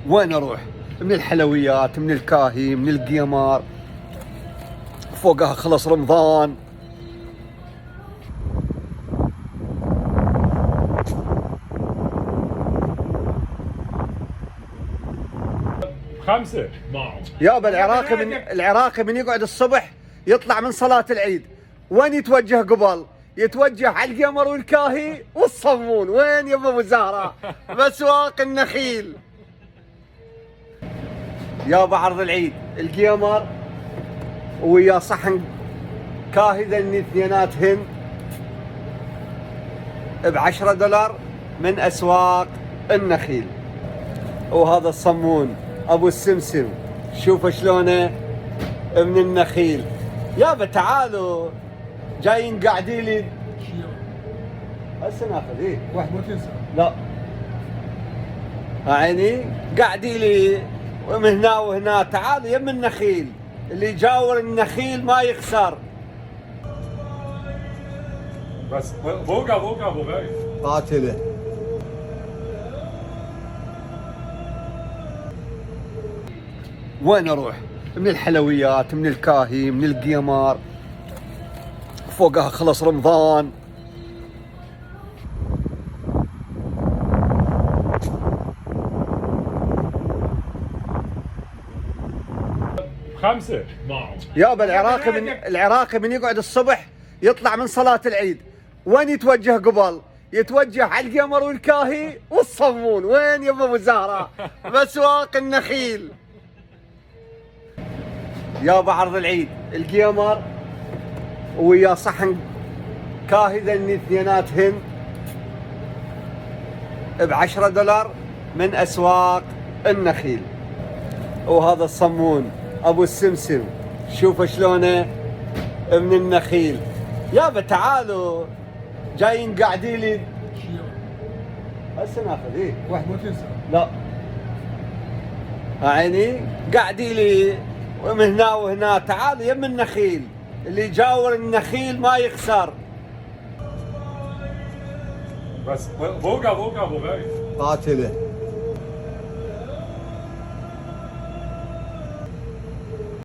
وين اروح؟ من الحلويات، من الكاهي، من القيمار، فوقها خلص رمضان. خمسة معه يابا العراقي من يقعد الصبح يطلع من صلاة العيد وين يتوجه قبل؟ يتوجه على القمر والكاهي والصمون. وين يا ابو زهرة؟ بسواق النخيل. يابا عرض العيد القمر ويا صحن كاهي ذني اثنيناتهن ب$10 من اسواق النخيل. وهذا الصمون ابو السمسم شوفوا شلونه من النخيل. يابا تعالوا جايين قاعدين لي هسه ناخذ ايه واحد مو تنسى. لا عيني قاعدين لي ومن هنا وهنا. تعالوا يم النخيل، اللي يجاور النخيل ما يخسر. بس فوقها ابو غايب. قاتله. وين اروح؟ من الحلويات، من الكاهي، من القيمار، فوقها خلص رمضان. خمسة معه يابا العراقي من يقعد الصبح يطلع من صلاة العيد وين يتوجه قبل؟ يتوجه على القمر والكاهي والصمون. وين يا ابو زهرة؟ بسواق النخيل. يابا عرض العيد القمر ويا صحن كاهي ذني اثنيناتهن ب$10 من اسواق النخيل. وهذا الصمون ابو السمسم شوفوا شلونه من النخيل. يابا تعالوا جايين قاعدين لي هسه ناخذ ايه واحد مو تنسى. لا عيني قاعدين لي ومن هنا وهنا. تعالوا يم النخيل، اللي يجاور النخيل ما يخسر. بس فوقها ابو غايب. قاتله.